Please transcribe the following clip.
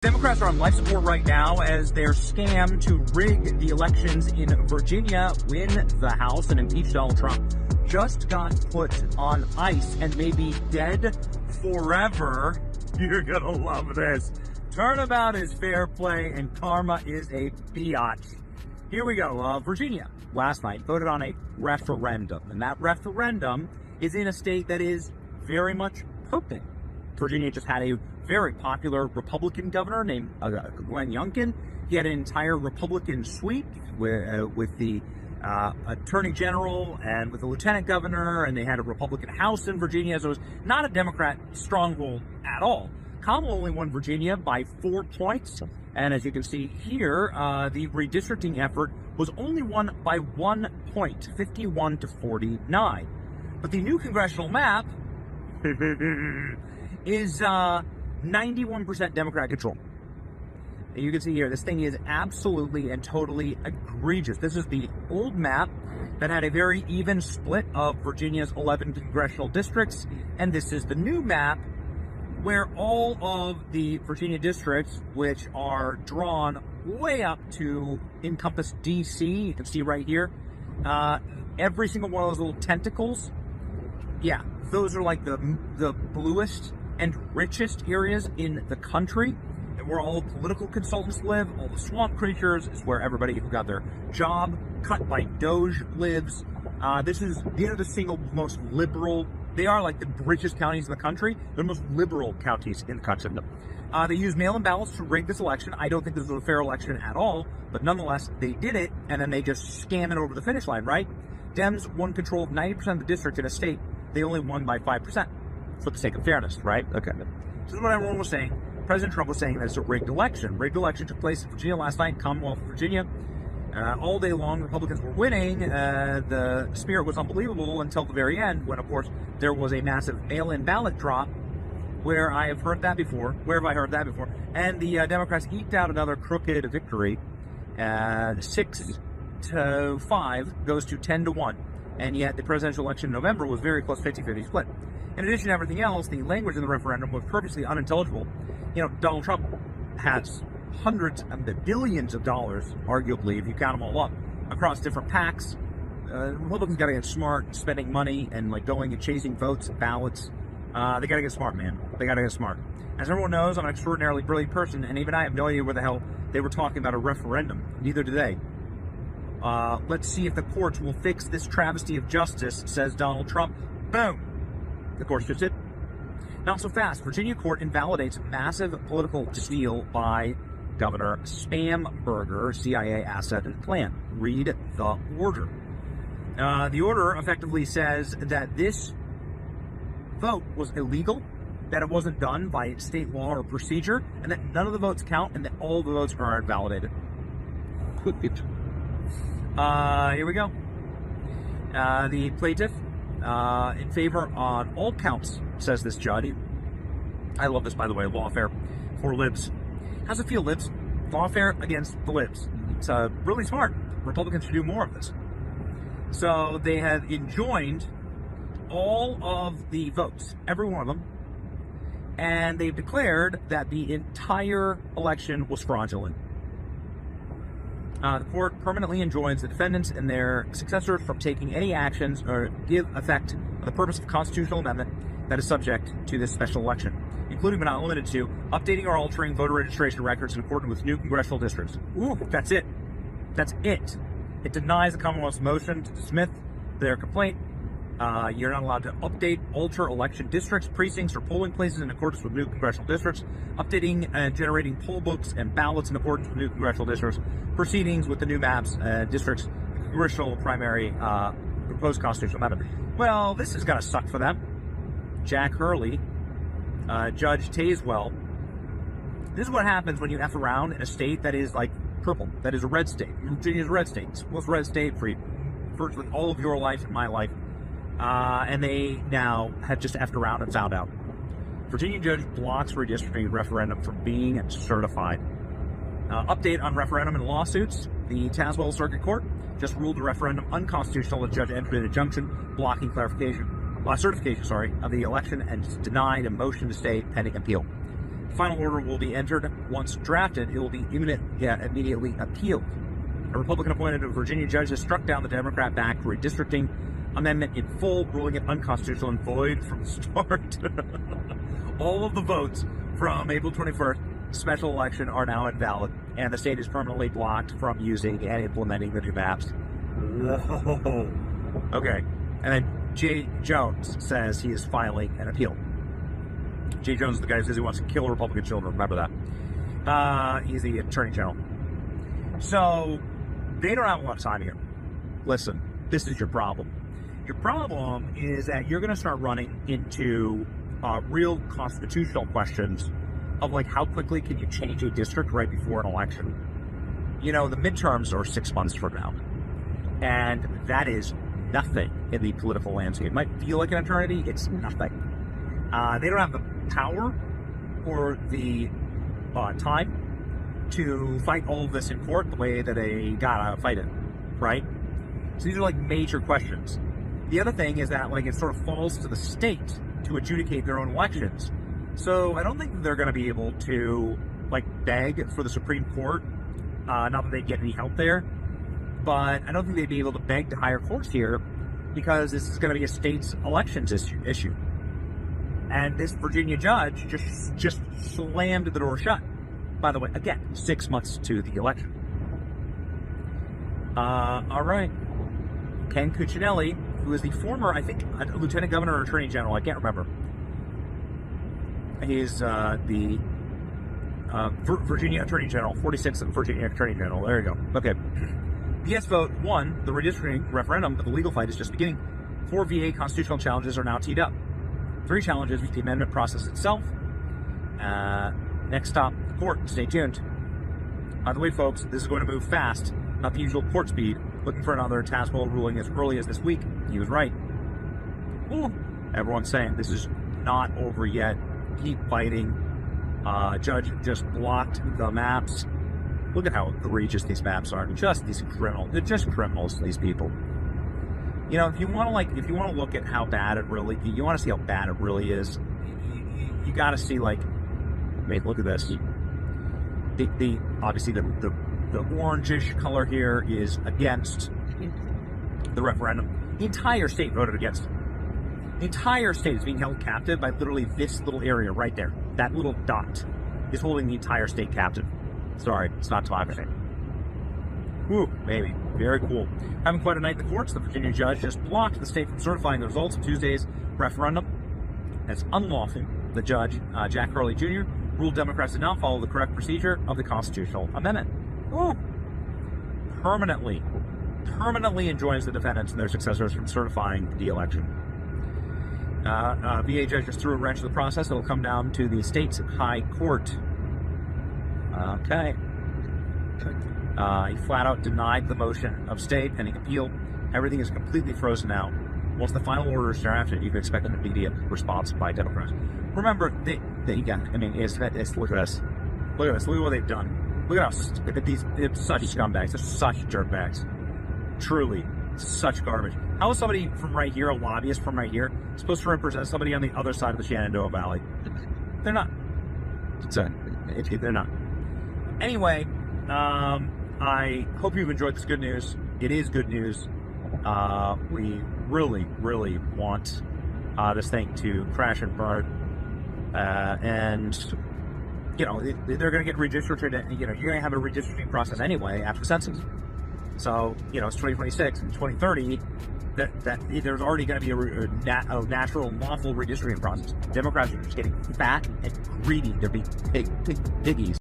Democrats are on life support right now as their scam to rig the elections in Virginia, win the House, and impeach Donald Trump just got put on ice and may be dead forever. You're gonna love this. Turnabout is fair play and karma is a biatch. Here we go. Virginia last night voted on a referendum, and that referendum is in a state that is very much pooping. Virginia just had a very popular Republican governor named Glenn Youngkin. He had an entire Republican suite with the attorney general and with the lieutenant governor, and they had a Republican House in Virginia, so it was not a Democrat stronghold at all. Kamala only won Virginia by 4 points, and as you can see here, the redistricting effort was only won by 1 point, 51 to 49. But the new congressional map is 91% Democrat control. You can see here, this thing is absolutely and totally egregious. This is the old map that had a very even split of Virginia's 11 congressional districts, and this is the new map where all of the Virginia districts, which are drawn way up to encompass DC, you can see right here, every single one of those little tentacles, yeah, those are like the bluest and richest areas in the country, and where all the political consultants live, all the swamp creatures, is where everybody who got their job cut by Doge lives. These are the single most liberal, they are like the richest counties in the country, they're the most liberal counties in the country. They use mail-in ballots to rig this election. I don't think this was a fair election at all, but nonetheless, they did it, and then they just scam it over the finish line, right? Dems won control of 90% of the district in a state. They only won by 5%. For the sake of fairness, right? Okay. This is what everyone was saying. President Trump was saying that it's a rigged election. Rigged election took place in Virginia last night, Commonwealth of Virginia. All day long, Republicans were winning. The spirit was unbelievable until the very end, when, of course, there was a massive mail-in ballot drop. Where I have heard that before. Where have I heard that before? And the Democrats eked out another crooked victory. 6-5 goes to 10-1. And yet the presidential election in November was very close, 50-50 split. In addition to everything else, the language in the referendum was purposely unintelligible. You know, Donald Trump has hundreds of billions of dollars, arguably, if you count them all up, across different PACs. Republicans got to get smart, spending money and like going and chasing votes and ballots. They got to get smart, man. They got to get smart. As everyone knows, I'm an extraordinarily brilliant person, and even I have no idea where the hell they were talking about a referendum. Neither do they. Let's see if the courts will fix this travesty of justice, says Donald Trump. Boom. The courts just did. Not so fast. Virginia court invalidates massive political deal by Governor Spamberger, CIA asset and plan. Read the order. The order effectively says that this vote was illegal, that it wasn't done by state law or procedure, and that none of the votes count, and that all the votes are invalidated. Here we go. The plaintiff, in favor on all counts, says this judge. I love this, by the way, lawfare for libs. How's it feel, libs? Lawfare against the libs. It's really smart. Republicans should do more of this. So they have enjoined all of the votes, every one of them, and they've declared that the entire election was fraudulent. The court permanently enjoins the defendants and their successors from taking any actions or give effect to the purpose of constitutional amendment that is subject to this special election, including but not limited to updating or altering voter registration records in accordance with new congressional districts. Ooh, that's it. That's it. It denies the Commonwealth's motion to dismiss their complaint. You're not allowed to update, alter election districts, precincts, or polling places in accordance with new congressional districts, updating and generating poll books and ballots in accordance with new congressional districts, proceedings with the new maps, districts, congressional primary, proposed constitutional amendment. Well, this is going to suck for them. Jack Hurley, Judge Tazewell. This is what happens when you F around in a state that is like purple, that is a red state. Virginia's a red state. It's the most red state for virtually all of your life and my life. And they now have just effed around and found out. Virginia judge blocks redistricting referendum from being certified. Update on referendum and lawsuits. The Tazewell Circuit Court just ruled the referendum unconstitutional. The judge entered an injunction blocking certification of the election and denied a motion to stay pending appeal. Final order will be entered. Once drafted, it will be immediately appealed. A Republican-appointed Virginia judge has struck down the Democrat-backed redistricting amendment in full, ruling it unconstitutional and void from the start. All of the votes from April 21st special election are now invalid, and the state is permanently blocked from using and implementing the new maps. Okay, and then Jay Jones says he is filing an appeal. Jay Jones is the guy who says he wants to kill Republican children. Remember that. He's the Attorney General. So they don't have a lot of time here. Listen, this is your problem. Your problem is that you're going to start running into real constitutional questions of like how quickly can you change a district right before an election. You know, the midterms are 6 months from now, and that is nothing in the political landscape. It might feel like an eternity. It's nothing. They don't have the power or the time to fight all of this in court the way that they gotta fight it, right? So these are like major questions. The other thing is that like it sort of falls to the state to adjudicate their own elections. So I don't think that they're going to be able to like beg for the Supreme Court. Not that they'd get any help there, but I don't think they'd be able to beg to higher courts here because this is going to be a state's elections issue. And this Virginia judge just slammed the door shut. By the way, again, 6 months to the election. All right. Ken Cuccinelli, who is the former, I think, Lieutenant Governor or Attorney General, I can't remember. He's the Virginia Attorney General, 46th Virginia Attorney General. There you go. Okay. The yes vote won the redistricting referendum, but the legal fight is just beginning. 4 VA constitutional challenges are now teed up. 3 challenges with the amendment process itself. Next stop, court. Stay tuned. By the way, folks, this is going to move fast, not the usual court speed. Looking for another Taswell ruling as early as this week. He was right. Ooh. Everyone's saying this is not over yet. Keep fighting. Judge just blocked the maps. Look at how egregious these maps are. Just these criminals. They're just criminals, these people. You know, if you want to look at how bad it really, you want to see how bad it really is. You got to see like, mate, look at this. Obviously the orangish color here is against the referendum. The entire state voted against it. The entire state is being held captive by literally this little area right there. That little dot is holding the entire state captive. Sorry, it's not democracy. Whew, maybe. Very cool. Having quite a night in the courts, the Virginia judge just blocked the state from certifying the results of Tuesday's referendum as unlawful. The judge, Jack Hurley Jr., ruled Democrats did not follow the correct procedure of the constitutional amendment. Ooh. Permanently enjoins the defendants and their successors from certifying the election. VA judge just threw a wrench in the process. It'll come down to the state's high court. Okay. He flat out denied the motion of stay pending appeal. Everything is completely frozen now. Once the final order is drafted, you can expect an immediate response by Democrats. Remember, look at this. Look at this. Look at what they've done. Look at these. They're such scumbags. They're such dirtbags. Truly, such garbage. How is somebody from right here, a lobbyist from right here, supposed to represent somebody on the other side of the Shenandoah Valley? They're not. They're not. Anyway, I hope you've enjoyed this good news. It is good news. We really want this thing to crash and burn. And, you know, they're going to get redistricted. You know, you're going to have a redistricting process anyway after the census. So, you know, it's 2026 and 2030. That there's already going to be a natural, lawful redistricting process. Democrats are just getting fat and greedy. They're being piggies.